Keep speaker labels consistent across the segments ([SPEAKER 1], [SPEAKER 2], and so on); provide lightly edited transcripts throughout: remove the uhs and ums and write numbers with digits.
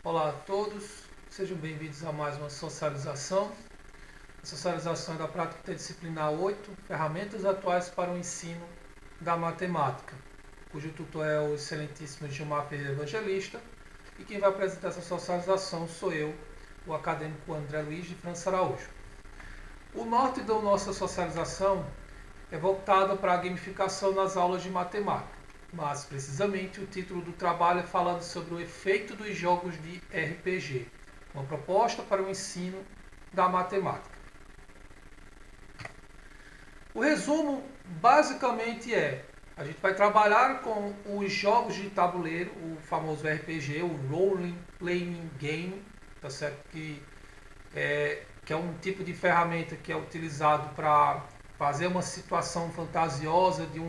[SPEAKER 1] Olá a todos, sejam bem-vindos a mais uma socialização. A socialização é da prática interdisciplinar 8, ferramentas atuais para o ensino da matemática, cujo tutor é o excelentíssimo Gilmar Pereira Evangelista, e quem vai apresentar essa socialização sou eu, o acadêmico André Luiz de França Araújo. O norte da nossa socialização é voltado para a gamificação nas aulas de matemática, mas precisamente o título do trabalho é falando sobre o efeito dos jogos de RPG, uma proposta para o ensino da matemática. O resumo basicamente a gente vai trabalhar com os jogos de tabuleiro, o famoso RPG, o Role Playing Game, tá certo? Que é um tipo de ferramenta que é utilizado para fazer uma situação fantasiosa de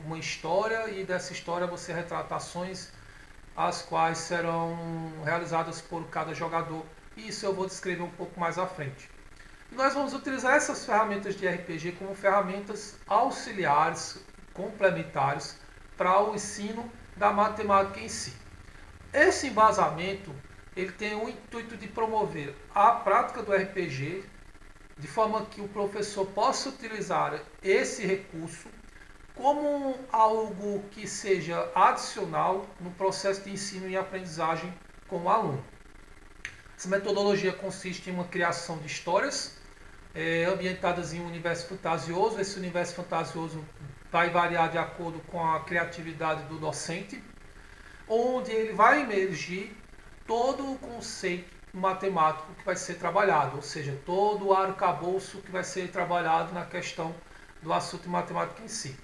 [SPEAKER 1] uma história, e dessa história você retrata ações as quais serão realizadas por cada jogador. E isso eu vou descrever um pouco mais à frente. E nós vamos utilizar essas ferramentas de RPG como ferramentas auxiliares, complementares para o ensino da matemática em si. Esse embasamento ele tem o intuito de promover a prática do RPG, de forma que o professor possa utilizar esse recurso como algo que seja adicional no processo de ensino e aprendizagem com o aluno. Essa metodologia consiste em uma criação de histórias ambientadas em um universo fantasioso. Esse universo fantasioso vai variar de acordo com a criatividade do docente, onde ele vai emergir todo o conceito matemático que vai ser trabalhado, ou seja, todo o arcabouço que vai ser trabalhado na questão do assunto de matemática em si.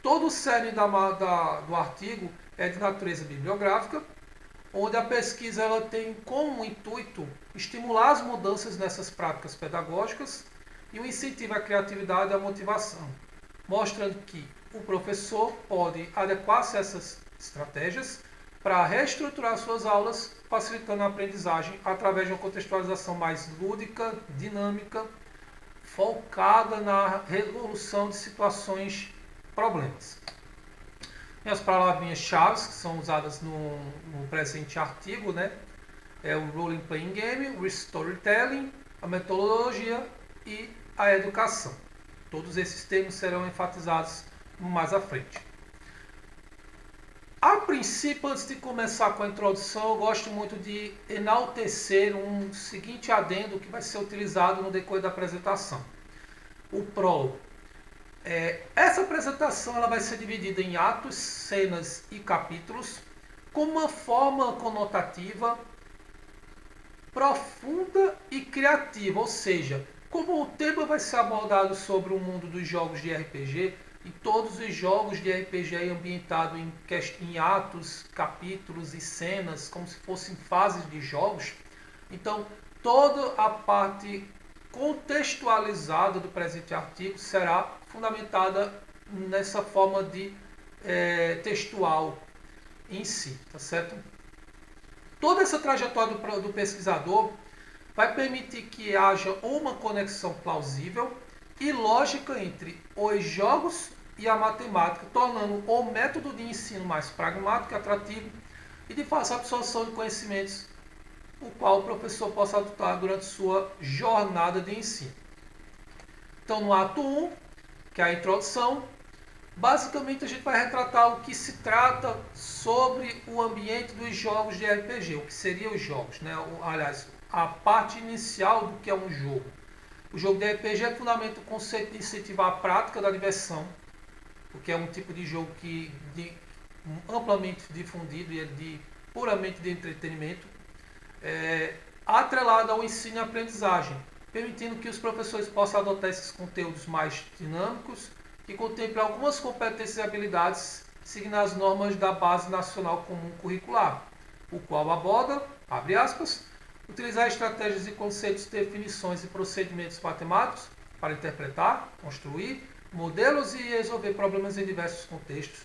[SPEAKER 1] Todo o cerne do artigo é de natureza bibliográfica, onde a pesquisa ela tem como intuito estimular as mudanças nessas práticas pedagógicas e o incentivo à criatividade e à motivação, mostrando que o professor pode adequar-se a essas estratégias para reestruturar suas aulas, facilitando a aprendizagem através de uma contextualização mais lúdica, dinâmica, focada na resolução de situações, problemas. E as palavrinhas-chave que são usadas no presente artigo, é o Role Playing Game, o Storytelling, a metodologia e a educação. Todos esses termos serão enfatizados mais à frente. A princípio, antes de começar com a introdução, eu gosto muito de enaltecer um seguinte adendo que vai ser utilizado no decorrer da apresentação. O prólogo. Essa apresentação ela vai ser dividida em atos, cenas e capítulos, com uma forma conotativa profunda e criativa, ou seja, como o tema vai ser abordado sobre o mundo dos jogos de RPG, e todos os jogos de RPG ambientados em atos, capítulos e cenas, como se fossem fases de jogos. Então, toda a parte contextualizada do presente artigo será fundamentada nessa forma de textual em si, tá certo? Toda essa trajetória do pesquisador vai permitir que haja uma conexão plausível e lógica entre os jogos e a matemática, tornando o método de ensino mais pragmático e atrativo e de fácil absorção de conhecimentos, o qual o professor possa adotar durante sua jornada de ensino. Então, no ato 1, que é a introdução, basicamente a gente vai retratar o que se trata sobre o ambiente dos jogos de RPG, o que seriam os jogos, aliás, a parte inicial do que é um jogo. O jogo de RPG fundamenta o conceito de incentivar a prática da diversão, porque é um tipo de jogo amplamente difundido e puramente de entretenimento, atrelado ao ensino e aprendizagem, permitindo que os professores possam adotar esses conteúdos mais dinâmicos, que contemplem algumas competências e habilidades seguindo as normas da Base Nacional Comum Curricular, o qual aborda, abre aspas, utilizar estratégias e conceitos, definições e procedimentos matemáticos para interpretar, construir modelos e resolver problemas em diversos contextos,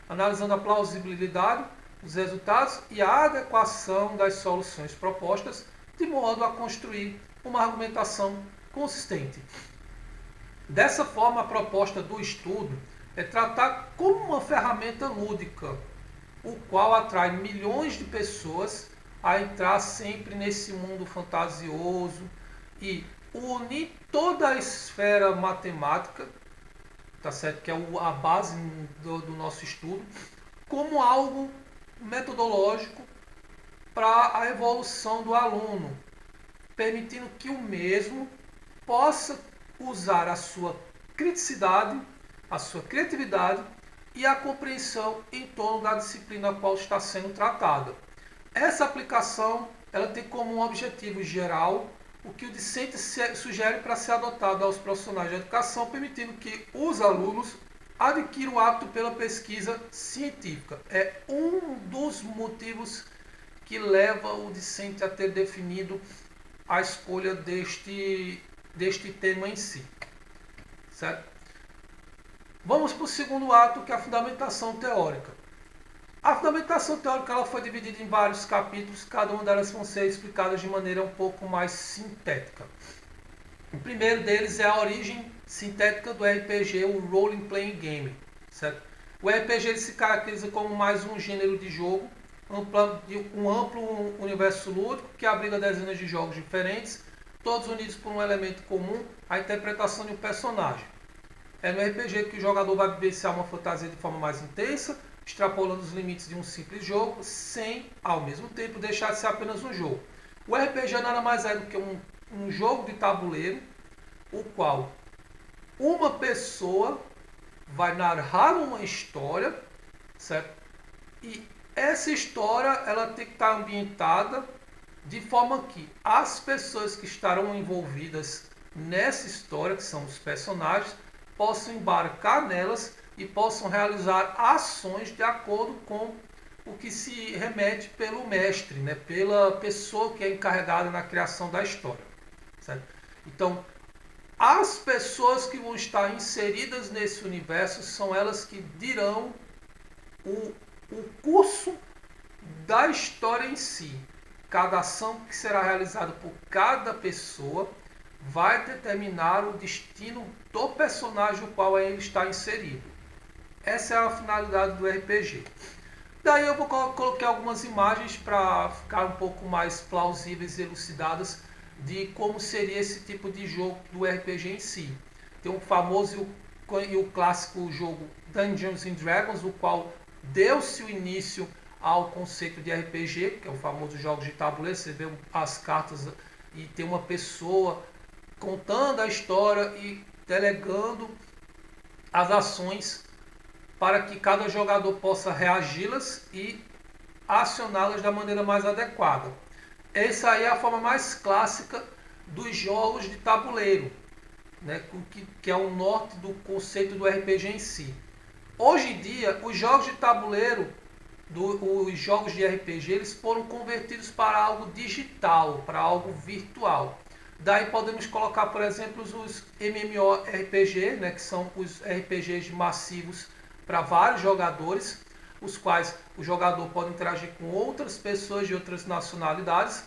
[SPEAKER 1] analisando a plausibilidade dos resultados e a adequação das soluções propostas, de modo a construir uma argumentação consistente. Dessa forma, a proposta do estudo é tratar como uma ferramenta lúdica, o qual atrai milhões de pessoas a entrar sempre nesse mundo fantasioso e unir toda a esfera matemática, tá certo? Que é a base do nosso estudo, como algo metodológico para a evolução do aluno, permitindo que o mesmo possa usar a sua criticidade, a sua criatividade e a compreensão em torno da disciplina a qual está sendo tratada. Essa aplicação ela tem como um objetivo geral o que o discente sugere para ser adotado aos profissionais de educação, permitindo que os alunos adquiram o hábito pela pesquisa científica. É um dos motivos que leva o discente a ter definido a escolha deste tema em si. Certo? Vamos para o segundo ato, que é a fundamentação teórica. A fundamentação teórica ela foi dividida em vários capítulos, cada uma delas vão ser explicadas de maneira um pouco mais sintética. O primeiro deles é a origem sintética do RPG, o Role Playing Game. Certo? O RPG ele se caracteriza como mais um gênero de jogo, um amplo universo lúdico que abriga dezenas de jogos diferentes, todos unidos por um elemento comum, a interpretação de um personagem. É no RPG que o jogador vai vivenciar uma fantasia de forma mais intensa, extrapolando os limites de um simples jogo, sem, ao mesmo tempo, deixar de ser apenas um jogo. O RPG nada mais é do que um jogo de tabuleiro, o qual uma pessoa vai narrar uma história, certo? E essa história ela tem que estar ambientada de forma que as pessoas que estarão envolvidas nessa história, que são os personagens, possam embarcar nelas e possam realizar ações de acordo com o que se remete pelo mestre, né? Pela pessoa que é encarregada na criação da história. Certo? Então, as pessoas que vão estar inseridas nesse universo são elas que dirão o curso da história em si. Cada ação que será realizada por cada pessoa vai determinar o destino do personagem no qual ele está inserido. Essa é a finalidade do RPG. Daí eu vou colocar algumas imagens para ficar um pouco mais plausíveis e elucidadas de como seria esse tipo de jogo do RPG em si. Tem um famoso e o clássico jogo Dungeons and Dragons, o qual deu-se o início ao conceito de RPG, que é o famoso jogo de tabuleiro. Você vê as cartas e tem uma pessoa contando a história e delegando as ações para que cada jogador possa reagi-las e acioná-las da maneira mais adequada. Essa aí é a forma mais clássica dos jogos de tabuleiro, né, que é o norte do conceito do RPG em si. Hoje em dia, os jogos de tabuleiro, os jogos de RPG, eles foram convertidos para algo digital, para algo virtual. Daí podemos colocar, por exemplo, os MMORPG, né, que são os RPGs massivos para vários jogadores, os quais o jogador pode interagir com outras pessoas de outras nacionalidades,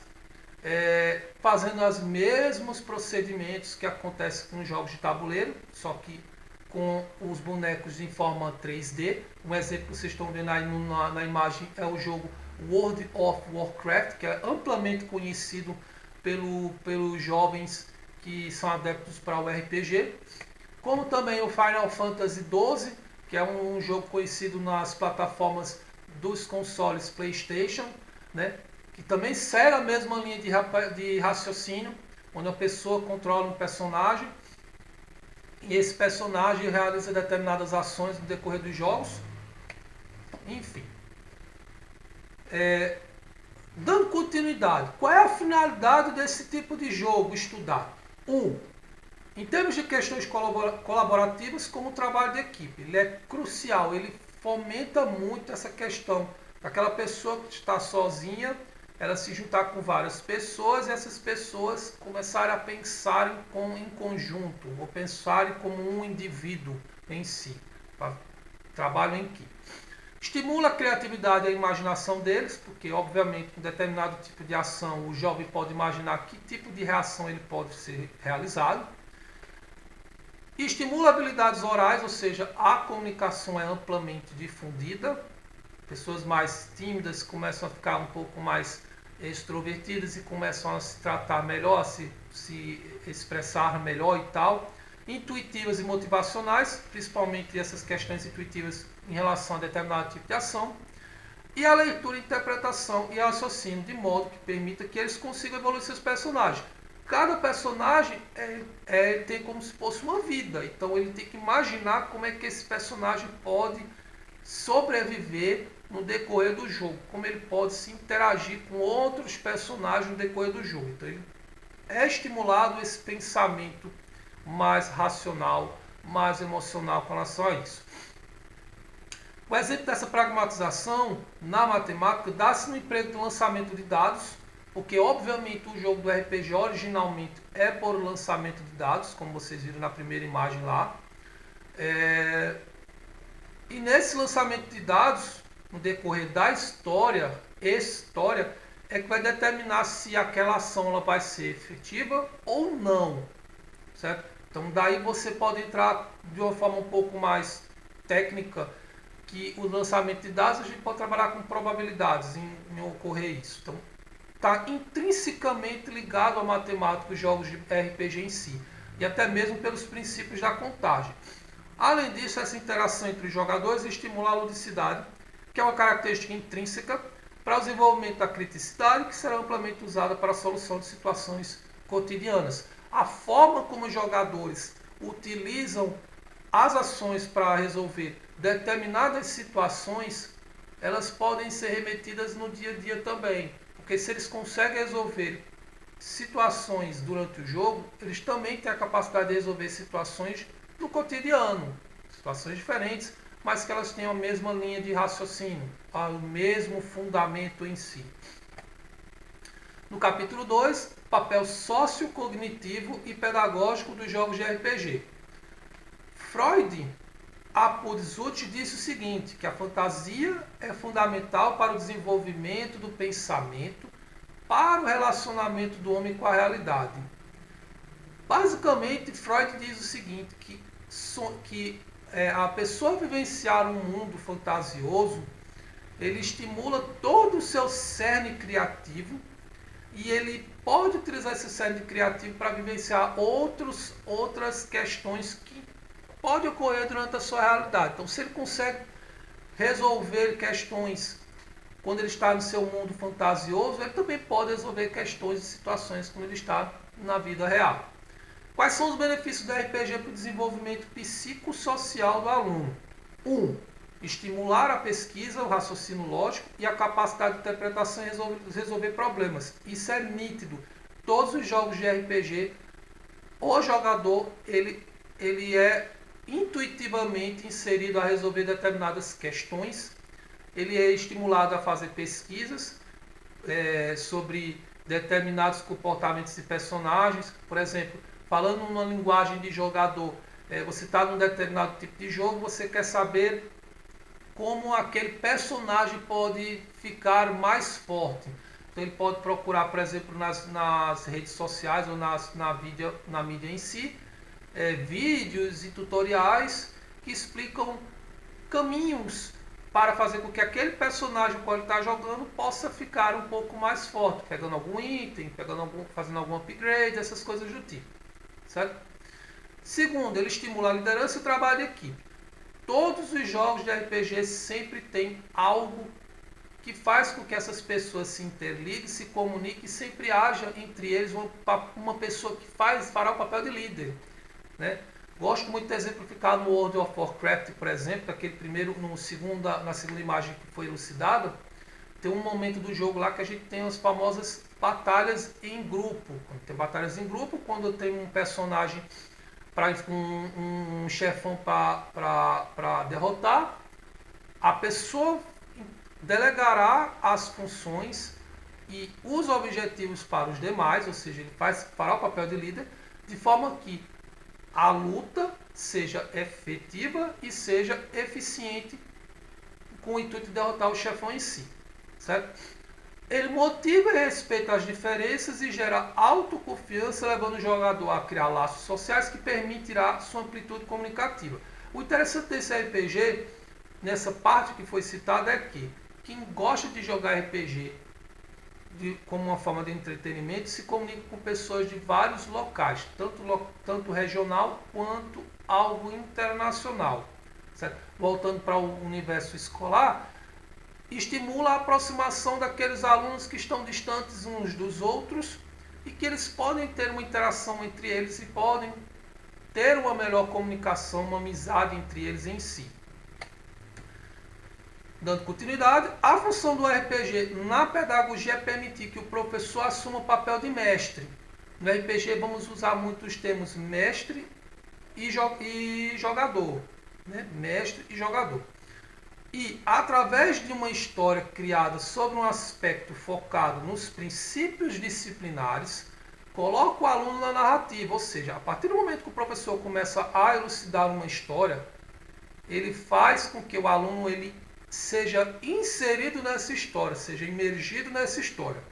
[SPEAKER 1] fazendo os mesmos procedimentos que acontecem com os jogos de tabuleiro, só que com os bonecos em forma 3D. Um exemplo que vocês estão vendo aí na imagem é o jogo World of Warcraft, que é amplamente conhecido pelos jovens que são adeptos para o RPG, como também o Final Fantasy XII, que é um jogo conhecido nas plataformas dos consoles PlayStation, né? Que também segue a mesma linha de raciocínio, onde a pessoa controla um personagem e esse personagem realiza determinadas ações no decorrer dos jogos. Enfim. Dando continuidade, qual é a finalidade desse tipo de jogo estudado? Em termos de questões colaborativas, como o trabalho de equipe, ele é crucial, ele fomenta muito essa questão daquela pessoa que está sozinha, ela se juntar com várias pessoas e essas pessoas começarem a pensar em conjunto, ou pensarem como um indivíduo em si, trabalho em equipe. Estimula a criatividade e a imaginação deles, porque obviamente com determinado tipo de ação o jovem pode imaginar que tipo de reação ele pode ser realizado. Estimula habilidades orais, ou seja, a comunicação é amplamente difundida. Pessoas mais tímidas começam a ficar um pouco mais extrovertidas e começam a se tratar melhor, a se expressar melhor e tal. Intuitivas e motivacionais, principalmente essas questões intuitivas em relação a determinado tipo de ação. E a leitura, interpretação e raciocínio, de modo que permita que eles consigam evoluir seus personagens. Cada personagem tem como se fosse uma vida, então ele tem que imaginar como é que esse personagem pode sobreviver no decorrer do jogo, como ele pode se interagir com outros personagens no decorrer do jogo. Então ele é estimulado esse pensamento mais racional, mais emocional com relação a isso. O exemplo dessa pragmatização na matemática dá-se no emprego do lançamento de dados, porque obviamente o jogo do RPG originalmente é por lançamento de dados, como vocês viram na primeira imagem lá. E nesse lançamento de dados, no decorrer da história é que vai determinar se aquela ação ela vai ser efetiva ou não, certo? Então daí você pode entrar de uma forma um pouco mais técnica, que o lançamento de dados a gente pode trabalhar com probabilidades em ocorrer isso. Então está intrinsecamente ligado à matemática, os jogos de RPG em si, e até mesmo pelos princípios da contagem. Além disso, essa interação entre os jogadores estimula a ludicidade, que é uma característica intrínseca para o desenvolvimento da criticidade, que será amplamente usada para a solução de situações cotidianas. A forma como os jogadores utilizam as ações para resolver determinadas situações, elas podem ser remetidas no dia a dia também. Porque se eles conseguem resolver situações durante o jogo, eles também têm a capacidade de resolver situações no cotidiano. Situações diferentes, mas que elas tenham a mesma linha de raciocínio, o mesmo fundamento em si. No capítulo 2, papel sociocognitivo e pedagógico dos jogos de RPG. Freud, Apud disse o seguinte, que a fantasia é fundamental para o desenvolvimento do pensamento, para o relacionamento do homem com a realidade. Basicamente, Freud diz o seguinte, que a pessoa vivenciar um mundo fantasioso, ele estimula todo o seu cerne criativo e ele pode utilizar esse cerne criativo para vivenciar outras questões que podem ocorrer durante a sua realidade. Então, se ele consegue resolver questões quando ele está no seu mundo fantasioso, ele também pode resolver questões e situações quando ele está na vida real. Quais são os benefícios do RPG para o desenvolvimento psicossocial do aluno? 1. Estimular a pesquisa, o raciocínio lógico e a capacidade de interpretação e resolver problemas. Isso é nítido. Todos os jogos de RPG, o jogador ele é intuitivamente inserido a resolver determinadas questões. Ele é estimulado a fazer pesquisas sobre determinados comportamentos de personagens. Por exemplo, falando numa linguagem de jogador, você está num determinado tipo de jogo, você quer saber como aquele personagem pode ficar mais forte. Então ele pode procurar, por exemplo, nas redes sociais ou na mídia em si, vídeos e tutoriais que explicam caminhos para fazer com que aquele personagem que ele está jogando possa ficar um pouco mais forte, pegando algum item, fazendo algum upgrade, essas coisas do tipo. Certo? Segundo, ele estimula a liderança e o trabalho de equipe. Todos os jogos de RPG sempre tem algo que faz com que essas pessoas se interliguem, se comuniquem e sempre haja entre eles uma pessoa que fará o papel de líder. Né? Gosto muito de exemplificar no World of Warcraft, por exemplo, aquele primeiro, na segunda imagem que foi elucidada, tem um momento do jogo lá que a gente tem as famosas batalhas em grupo. Quando tem batalhas em grupo, quando tem um personagem, um chefão para derrotar, a pessoa delegará as funções e os objetivos para os demais, ou seja, ele fará o papel de líder, de forma que a luta seja efetiva e seja eficiente com o intuito de derrotar o chefão em si. Certo? Ele motiva e respeita as diferenças e gera autoconfiança, levando o jogador a criar laços sociais que permitirá sua amplitude comunicativa. O interessante desse RPG, nessa parte que foi citada, é que quem gosta de jogar RPG como uma forma de entretenimento, se comunica com pessoas de vários locais, tanto regional quanto algo internacional. Certo? Voltando para o universo escolar, estimula a aproximação daqueles alunos que estão distantes uns dos outros e que eles podem ter uma interação entre eles e podem ter uma melhor comunicação, uma amizade entre eles em si. Dando continuidade, a função do RPG na pedagogia é permitir que o professor assuma o papel de mestre. No RPG vamos usar muito os termos mestre e jogador. Né? Mestre e jogador. E, através de uma história criada sobre um aspecto focado nos princípios disciplinares, coloca o aluno na narrativa. Ou seja, a partir do momento que o professor começa a elucidar uma história, ele faz com que o aluno seja inserido nessa história, seja imergido nessa história.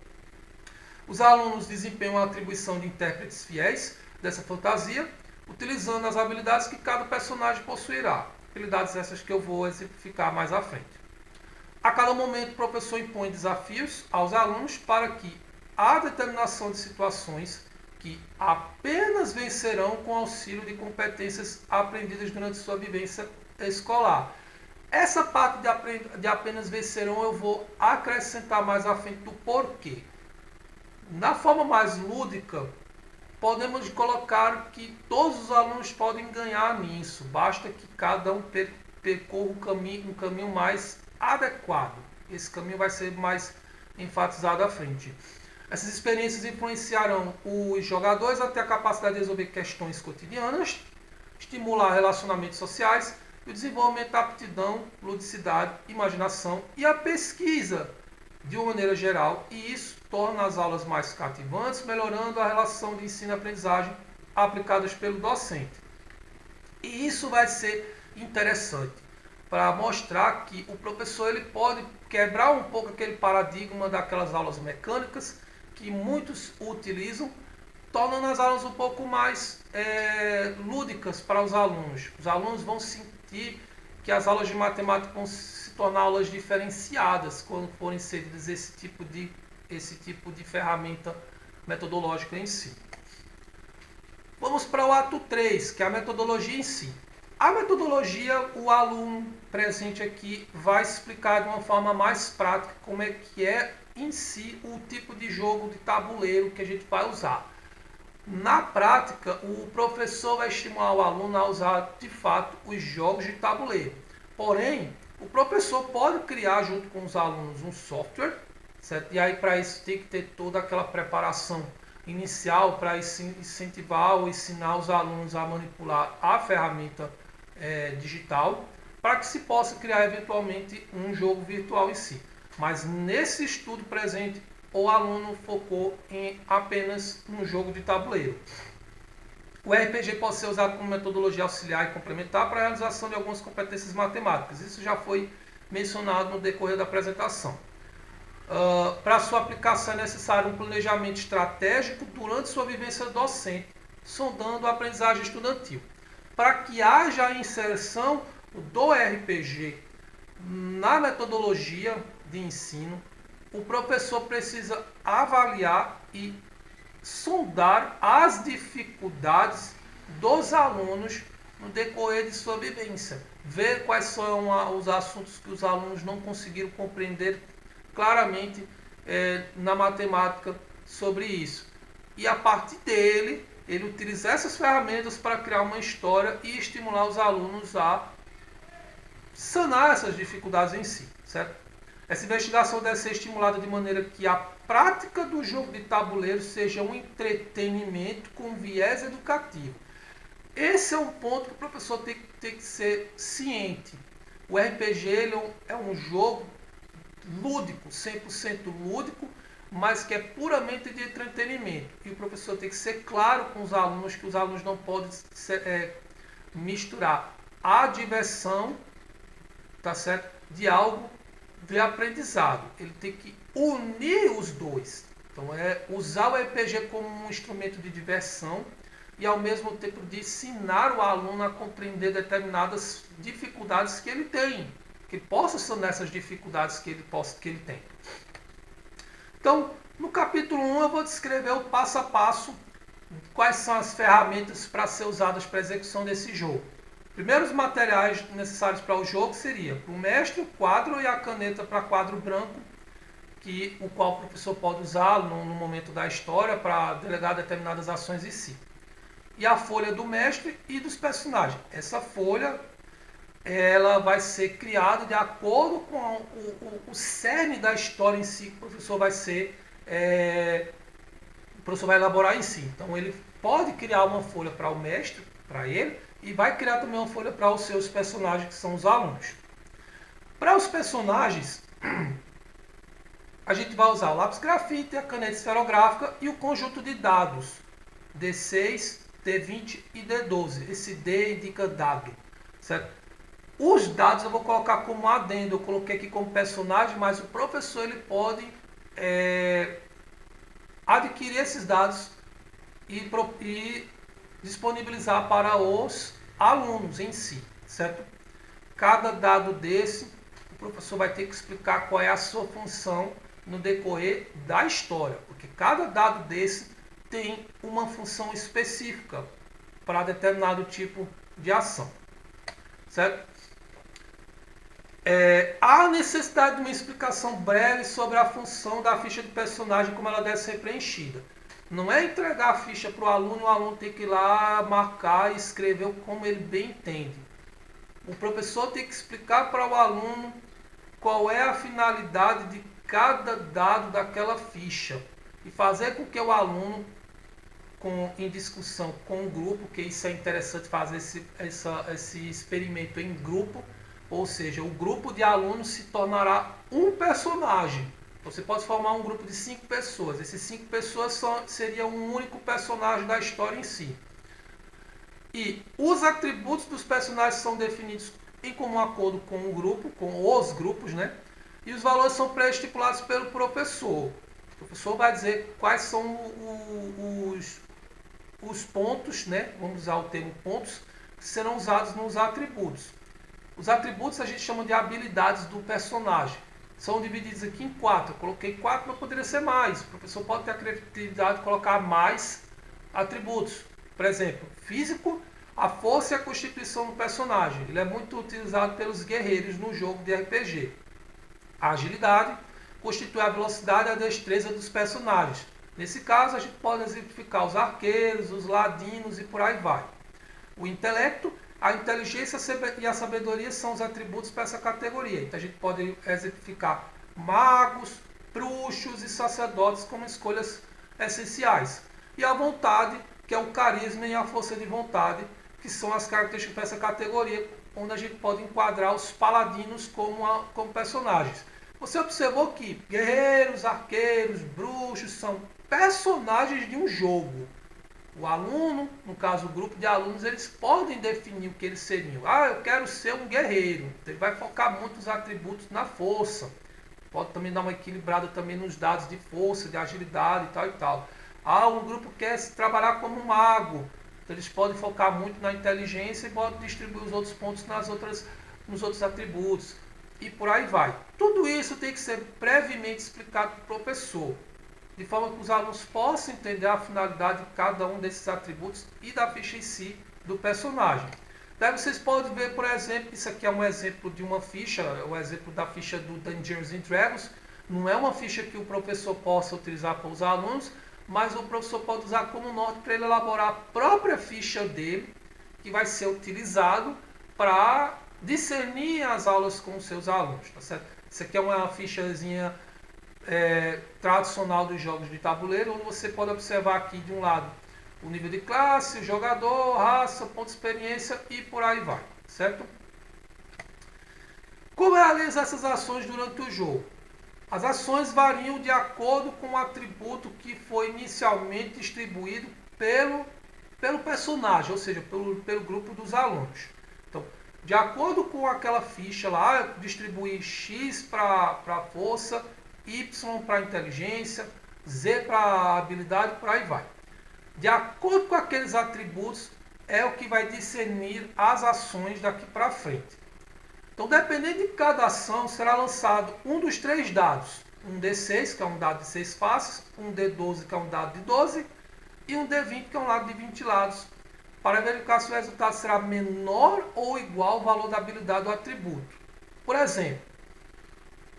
[SPEAKER 1] Os alunos desempenham a atribuição de intérpretes fiéis dessa fantasia, utilizando as habilidades que cada personagem possuirá. Habilidades essas que eu vou exemplificar mais à frente. A cada momento, o professor impõe desafios aos alunos para que a determinação de situações que apenas vencerão com auxílio de competências aprendidas durante sua vivência escolar. Essa parte de apenas vencerão eu vou acrescentar mais à frente do porquê. Na forma mais lúdica, podemos colocar que todos os alunos podem ganhar nisso. Basta que cada um percorra um caminho mais adequado. Esse caminho vai ser mais enfatizado à frente. Essas experiências influenciarão os jogadores a ter a capacidade de resolver questões cotidianas, estimular relacionamentos sociais, o desenvolvimento da aptidão, ludicidade, imaginação e a pesquisa de uma maneira geral, e isso torna as aulas mais cativantes, melhorando a relação de ensino-aprendizagem aplicadas pelo docente. E isso vai ser interessante para mostrar que o professor ele pode quebrar um pouco aquele paradigma daquelas aulas mecânicas que muitos utilizam, tornando as aulas um pouco mais lúdicas para os alunos. Os alunos vão sentir que as aulas de matemática vão se tornar aulas diferenciadas quando forem inseridas esse tipo de ferramenta metodológica em si. Vamos para o ato 3, que é a metodologia em si. A metodologia, o aluno presente aqui vai explicar de uma forma mais prática como é que é em si o tipo de jogo de tabuleiro que a gente vai usar. Na prática, o professor vai estimular o aluno a usar, de fato, os jogos de tabuleiro. Porém, o professor pode criar, junto com os alunos, um software, certo? E aí, para isso, tem que ter toda aquela preparação inicial para incentivar ou ensinar os alunos a manipular a ferramenta digital, para que se possa criar, eventualmente, um jogo virtual em si. Mas, nesse estudo presente, o aluno focou em apenas um jogo de tabuleiro. O RPG pode ser usado como metodologia auxiliar e complementar para a realização de algumas competências matemáticas. Isso já foi mencionado no decorrer da apresentação. Para sua aplicação é necessário um planejamento estratégico durante sua vivência docente, sondando a aprendizagem estudantil. Para que haja a inserção do RPG na metodologia de ensino, o professor precisa avaliar e sondar as dificuldades dos alunos no decorrer de sua vivência. Ver quais são os assuntos que os alunos não conseguiram compreender claramente na matemática sobre isso. E a partir dele, ele utilizar essas ferramentas para criar uma história e estimular os alunos a sanar essas dificuldades em si, certo? Essa investigação deve ser estimulada de maneira que a prática do jogo de tabuleiro seja um entretenimento com viés educativo. Esse é um ponto que o professor tem que ser ciente. O RPG ele é um jogo lúdico, 100% lúdico, mas que é puramente de entretenimento. E o professor tem que ser claro com os alunos que os alunos não podem misturar a diversão, tá certo, de algo de aprendizado. Ele tem que unir os dois. Então usar o RPG como um instrumento de diversão e ao mesmo tempo de ensinar o aluno a compreender determinadas dificuldades que ele tem, que possa sanar essas dificuldades que ele tem. Então, No capítulo 1 eu vou descrever o passo a passo, quais são as ferramentas para ser usadas para a execução desse jogo. Primeiros materiais necessários para o jogo seria o mestre, o quadro e a caneta para quadro branco, o qual o professor pode usar no momento da história para delegar determinadas ações em si. E a folha do mestre e dos personagens. Essa folha ela vai ser criada de acordo com o cerne da história em si que o professor vai elaborar em si. Então ele pode criar uma folha para o mestre, para ele, e vai criar também uma folha para os seus personagens, que são os alunos. Para os personagens, a gente vai usar o lápis grafite, a caneta esferográfica e o conjunto de dados D6, D20 e D12. Esse D indica dado, certo? Os dados eu vou colocar como adendo, eu coloquei aqui como personagem, mas o professor ele pode adquirir esses dados e disponibilizar para os alunos em si, certo? Cada dado desse, o professor vai ter que explicar qual é a sua função no decorrer da história, porque cada dado desse tem uma função específica para determinado tipo de ação, certo? Há necessidade de uma explicação breve sobre a função da ficha do personagem, como ela deve ser preenchida. Não é entregar a ficha para o aluno tem que ir lá marcar e escrever como ele bem entende. O professor tem que explicar para o aluno qual é a finalidade de cada dado daquela ficha e fazer com que o aluno, em discussão com o grupo, que isso é interessante fazer esse experimento em grupo, ou seja, o grupo de alunos se tornará um personagem. Você pode formar um grupo de 5 pessoas. Essas 5 pessoas seriam um único personagem da história em si. E os atributos dos personagens são definidos em comum acordo com o grupo, com os grupos, né? E os valores são pré-estipulados pelo professor. O professor vai dizer quais são os pontos, né? Vamos usar o termo pontos, que serão usados nos atributos. Os atributos a gente chama de habilidades do personagem. São divididos aqui em 4. Eu coloquei 4, mas poderia ser mais. O professor pode ter a criatividade de colocar mais atributos. Por exemplo, físico, a força e a constituição do personagem. Ele é muito utilizado pelos guerreiros no jogo de RPG. A agilidade constitui a velocidade e a destreza dos personagens. Nesse caso, a gente pode exemplificar os arqueiros, os ladinos e por aí vai. O intelecto, a inteligência e a sabedoria são os atributos para essa categoria. Então a gente pode exemplificar magos, bruxos e sacerdotes como escolhas essenciais. E a vontade, que é o carisma e a força de vontade, que são as características para essa categoria, onde a gente pode enquadrar os paladinos como personagens. Você observou que guerreiros, arqueiros, bruxos são personagens de um jogo. O aluno, no caso o grupo de alunos, eles podem definir o que eles seriam. Eu quero ser um guerreiro. Então, ele vai focar muito os atributos na força. Pode também dar uma equilibrada também nos dados de força, de agilidade e tal e tal. Um grupo quer trabalhar como um mago. Então, eles podem focar muito na inteligência e podem distribuir os outros pontos nos outros atributos. E por aí vai. Tudo isso tem que ser previamente explicado para o professor, de forma que os alunos possam entender a finalidade de cada um desses atributos e da ficha em si do personagem. Daí vocês podem ver, por exemplo, isso aqui é um exemplo de uma ficha, o exemplo da ficha do Dungeons and Dragons. Não é uma ficha que o professor possa utilizar para os alunos, mas o professor pode usar como norte para ele elaborar a própria ficha dele, que vai ser utilizado para discernir as aulas com os seus alunos. Tá certo? Isso aqui é uma fichazinha tradicional dos jogos de tabuleiro, onde você pode observar aqui de um lado o nível de classe, o jogador, raça, ponto de experiência e por aí vai, certo? Como realiza essas ações durante o jogo? As ações variam de acordo com o atributo que foi inicialmente distribuído pelo personagem, ou seja, pelo grupo dos alunos. Então, de acordo com aquela ficha lá, eu distribuí X para força, Y para inteligência, Z para habilidade, por aí vai. De acordo com aqueles atributos, é o que vai discernir as ações daqui para frente. Então, dependendo de cada ação, será lançado um dos 3 dados. um D6, que é um dado de 6 faces, um D12, que é um dado de 12, e um D20, que é um dado de 20 lados, para verificar se o resultado será menor ou igual ao valor da habilidade do atributo. Por exemplo,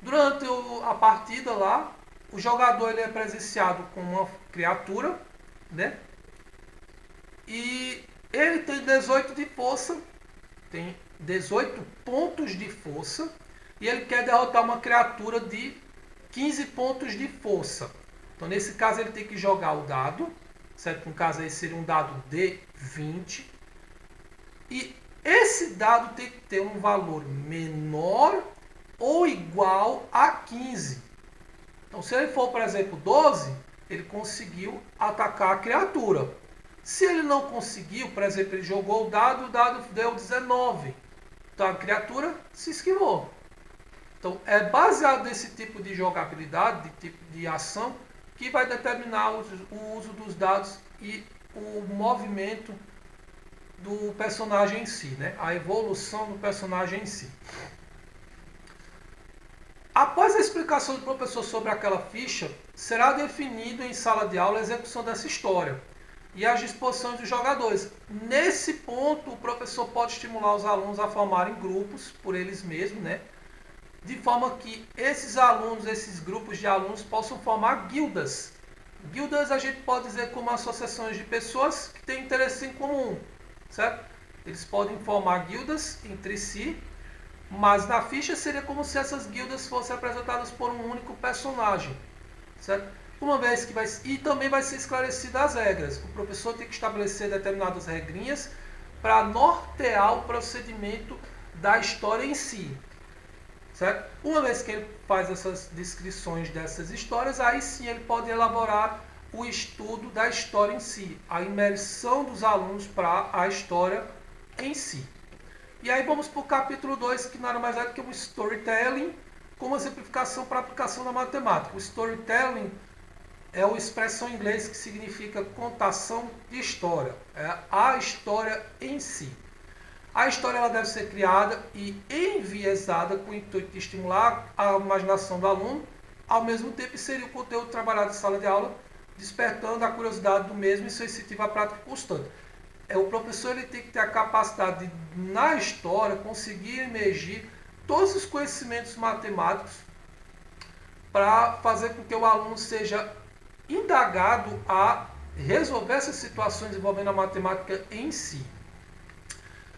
[SPEAKER 1] durante a partida lá, o jogador ele é presenciado com uma criatura, né? E ele tem 18 de força, tem 18 pontos de força, e ele quer derrotar uma criatura de 15 pontos de força. Então, nesse caso, ele tem que jogar o dado, certo? No caso, aí seria um dado de 20. E esse dado tem que ter um valor menor ou igual a 15. Então, se ele for, por exemplo, 12, ele conseguiu atacar a criatura. Se ele não conseguiu, por exemplo, ele jogou o dado deu 19. Então, a criatura se esquivou. Então, é baseado nesse tipo de jogabilidade, de tipo de ação, que vai determinar o uso dos dados e o movimento do personagem em si, né? A evolução do personagem em si. Após a explicação do professor sobre aquela ficha, será definido em sala de aula a execução dessa história e as disposições dos jogadores. Nesse ponto, o professor pode estimular os alunos a formarem grupos por eles mesmos, né? De forma que esses alunos, esses grupos de alunos possam formar guildas. Guildas a gente pode dizer como associações de pessoas que têm interesse em comum, certo? Eles podem formar guildas entre si, mas na ficha seria como se essas guildas fossem apresentadas por um único personagem, certo? Uma vez que e também vai ser esclarecidas as regras. O professor tem que estabelecer determinadas regrinhas para nortear o procedimento da história em si, certo? Uma vez que ele faz essas descrições dessas histórias, aí sim ele pode elaborar o estudo da história em si, a imersão dos alunos para a história em si. E aí vamos para o capítulo 2, que nada mais é do que um storytelling com uma simplificação para aplicação da matemática. O storytelling é uma expressão em inglês que significa contação de história, é a história em si. A história ela deve ser criada e enviesada com o intuito de estimular a imaginação do aluno, ao mesmo tempo seria o conteúdo trabalhado em sala de aula, despertando a curiosidade do mesmo e seu incentivo à prática constante. O professor ele tem que ter a capacidade de, na história, conseguir emergir todos os conhecimentos matemáticos para fazer com que o aluno seja indagado a resolver essas situações envolvendo a matemática em si.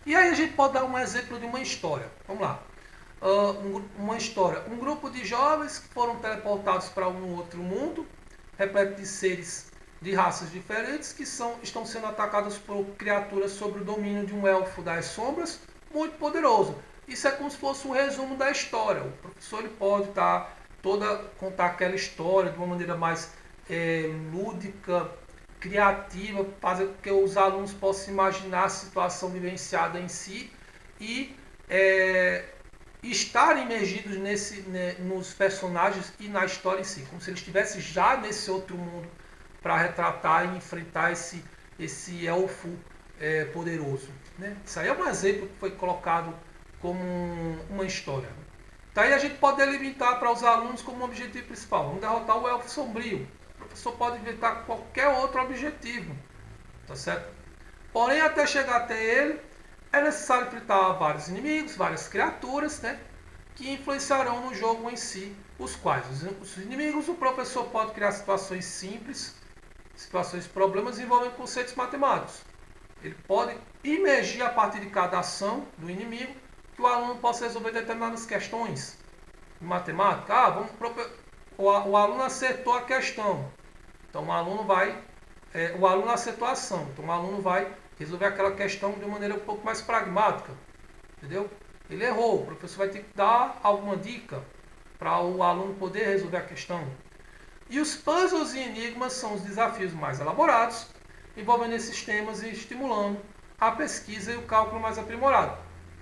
[SPEAKER 1] E aí a gente pode dar um exemplo de uma história. Vamos lá. Uma história. Um grupo de jovens que foram teleportados para um outro mundo, repleto de seres de raças diferentes, que estão sendo atacados por criaturas sob o domínio de um elfo das sombras, muito poderoso. Isso é como se fosse um resumo da história. O professor ele pode contar aquela história de uma maneira mais lúdica, criativa, fazer com que os alunos possam imaginar a situação vivenciada em si e estar imergidos nos personagens e na história em si, como se eles estivessem já nesse outro mundo para retratar e enfrentar esse elfo poderoso, né? Isso aí é um exemplo que foi colocado como uma história. Daí a gente pode delimitar para os alunos como um objetivo principal. Vamos derrotar o elfo sombrio. O professor pode inventar qualquer outro objetivo, tá certo? Porém, até chegar até ele, é necessário enfrentar vários inimigos, várias criaturas, né? Que influenciarão no jogo em si, os quais os inimigos, o professor pode criar situações simples, problemas envolvendo conceitos matemáticos. Ele pode imergir a partir de cada ação do inimigo que o aluno possa resolver determinadas questões de matemática. O aluno acertou a questão, então o aluno acertou a ação, então o aluno vai resolver aquela questão de uma maneira um pouco mais pragmática, entendeu? Ele errou, o professor vai ter que dar alguma dica para o aluno poder resolver a questão. E os puzzles e enigmas são os desafios mais elaborados, envolvendo esses temas e estimulando a pesquisa e o cálculo mais aprimorado.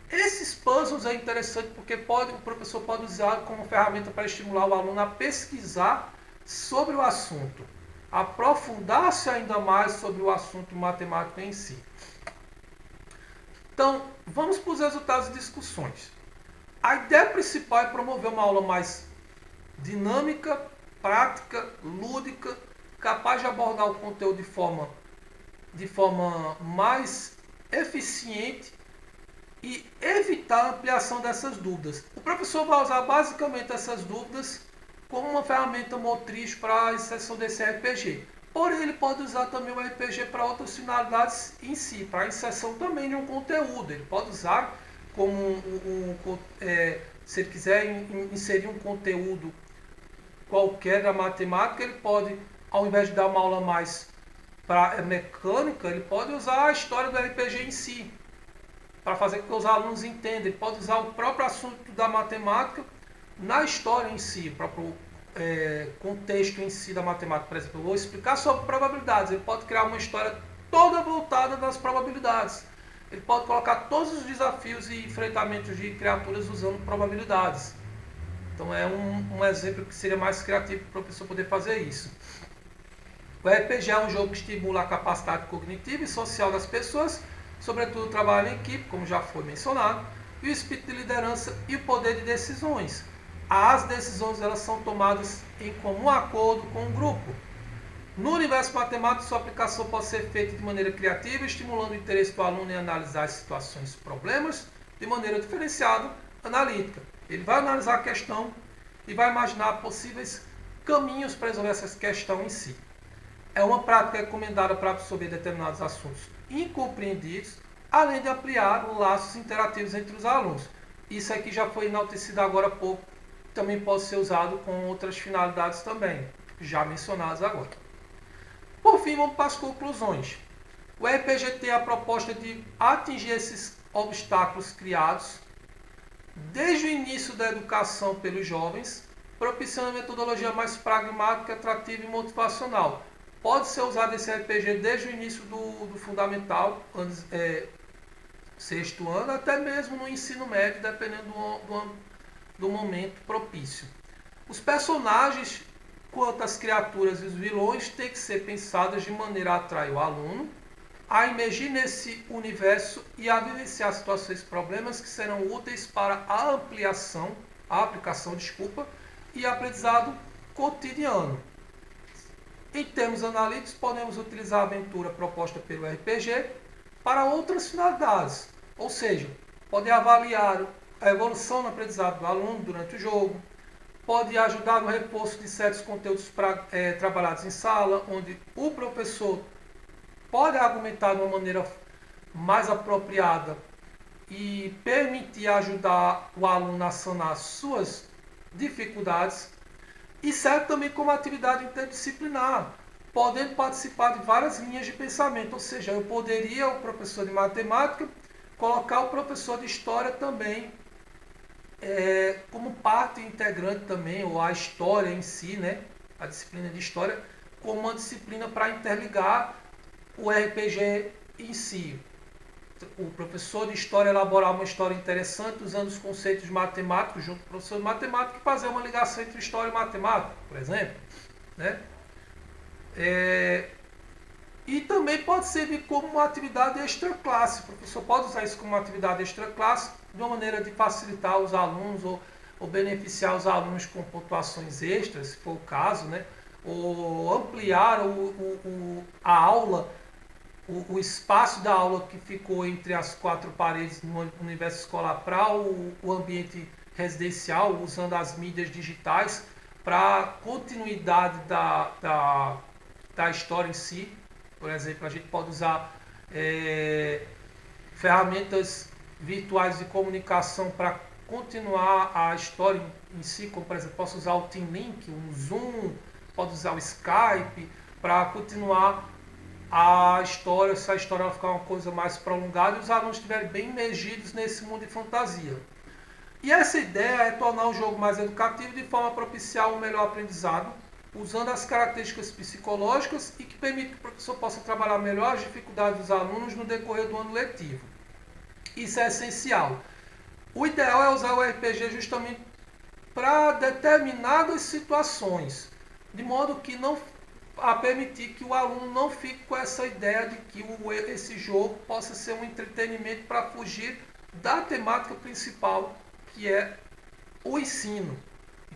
[SPEAKER 1] Esses puzzles é interessante porque o professor pode usar como ferramenta para estimular o aluno a pesquisar sobre o assunto, aprofundar-se ainda mais sobre o assunto matemático em si. Então, vamos para os resultados e discussões. A ideia principal é promover uma aula mais dinâmica, prática, lúdica, capaz de abordar o conteúdo de forma mais eficiente e evitar a ampliação dessas dúvidas. O professor vai usar basicamente essas dúvidas como uma ferramenta motriz para a inserção desse RPG. Porém, ele pode usar também o RPG para outras finalidades em si, para a inserção também de um conteúdo. Ele pode usar como se ele quiser inserir um conteúdo qualquer da matemática, ele pode, ao invés de dar uma aula mais mecânica, ele pode usar a história do RPG em si, para fazer com que os alunos entendam. Ele pode usar o próprio assunto da matemática na história em si, o próprio contexto em si da matemática. Por exemplo, eu vou explicar sobre probabilidades. Ele pode criar uma história toda voltada nas probabilidades. Ele pode colocar todos os desafios e enfrentamentos de criaturas usando probabilidades. Então é um exemplo que seria mais criativo para o professor poder fazer isso. O RPG é um jogo que estimula a capacidade cognitiva e social das pessoas, sobretudo o trabalho em equipe, como já foi mencionado, e o espírito de liderança e o poder de decisões. As decisões elas são tomadas em comum acordo com o grupo. No universo matemático, sua aplicação pode ser feita de maneira criativa, estimulando o interesse do aluno em analisar as situações e problemas de maneira diferenciada, analítica. Ele vai analisar a questão e vai imaginar possíveis caminhos para resolver essa questão em si. É uma prática recomendada para absorver determinados assuntos incompreendidos, além de ampliar os laços interativos entre os alunos. Isso aqui já foi enaltecido agora há pouco, também pode ser usado com outras finalidades também, já mencionadas agora. Por fim, vamos para as conclusões. O RPG tem a proposta de atingir esses obstáculos criados desde o início da educação pelos jovens, propiciando a metodologia mais pragmática, atrativa e motivacional. Pode ser usado esse RPG desde o início do fundamental, sexto ano, até mesmo no ensino médio, dependendo do momento propício. Os personagens, quanto às criaturas e os vilões, têm que ser pensados de maneira a atrair o aluno a emergir nesse universo e a vivenciar situações e problemas que serão úteis para a aplicação e aprendizado cotidiano. Em termos analíticos, podemos utilizar a aventura proposta pelo RPG para outras finalidades, ou seja, pode avaliar a evolução no aprendizado do aluno durante o jogo, pode ajudar no reforço de certos conteúdos trabalhados em sala, onde o professor pode argumentar de uma maneira mais apropriada e permitir ajudar o aluno a sanar suas dificuldades, e serve também como atividade interdisciplinar, podendo participar de várias linhas de pensamento, ou seja, eu poderia, o professor de matemática, colocar o professor de história também como parte integrante também, ou a história em si, né? A disciplina de história, como uma disciplina para interligar o RPG em si. O professor de história elaborar uma história interessante usando os conceitos matemáticos junto com o professor de matemática e fazer uma ligação entre história e matemática, por exemplo. Né? E também pode servir como uma atividade extra-classe. O professor pode usar isso como uma atividade extra-classe de uma maneira de facilitar os alunos ou beneficiar os alunos com pontuações extras, se for o caso, né? Ou ampliar a aula, o espaço da aula que ficou entre as quatro paredes no universo escolar para o ambiente residencial, usando as mídias digitais para continuidade da história em si. Por exemplo, a gente pode usar ferramentas virtuais de comunicação para continuar a história em si, como por exemplo, posso usar o Team Link, o Zoom, pode usar o Skype para continuar a história, se a história ficar uma coisa mais prolongada e os alunos estiverem bem imergidos nesse mundo de fantasia. E essa ideia é tornar o jogo mais educativo de forma a propiciar um melhor aprendizado, usando as características psicológicas e que permite que o professor possa trabalhar melhor as dificuldades dos alunos no decorrer do ano letivo. Isso é essencial. O ideal é usar o RPG justamente para determinadas situações, de modo que não a permitir que o aluno não fique com essa ideia de que esse jogo possa ser um entretenimento para fugir da temática principal, que é o ensino.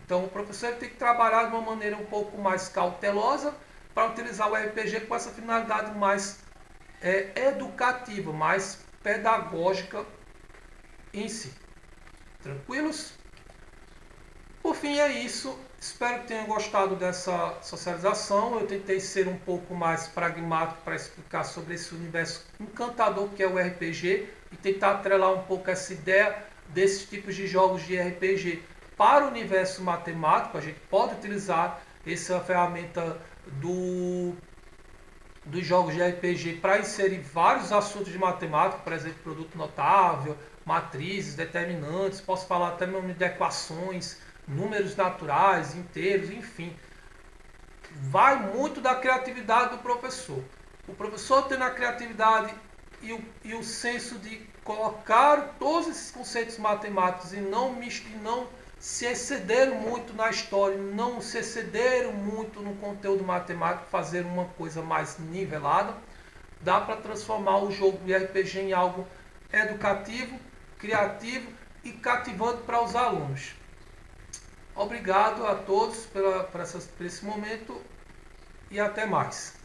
[SPEAKER 1] Então o professor tem que trabalhar de uma maneira um pouco mais cautelosa para utilizar o RPG com essa finalidade mais educativa, mais pedagógica em si. Tranquilos? Por fim é isso. Espero que tenham gostado dessa socialização. Eu tentei ser um pouco mais pragmático para explicar sobre esse universo encantador que é o RPG e tentar atrelar um pouco essa ideia desses tipos de jogos de RPG para o universo matemático. A gente pode utilizar essa ferramenta dos jogos de RPG para inserir vários assuntos de matemática, por exemplo, produto notável, matrizes, determinantes, posso falar até mesmo de equações, números naturais, inteiros, enfim. Vai muito da criatividade do professor. O professor tendo a criatividade e o senso de colocar todos esses conceitos matemáticos e não se exceder muito na história, não se exceder muito no conteúdo matemático, fazer uma coisa mais nivelada, dá para transformar o jogo de RPG em algo educativo, criativo e cativante para os alunos. Obrigado a todos por esse momento e até mais.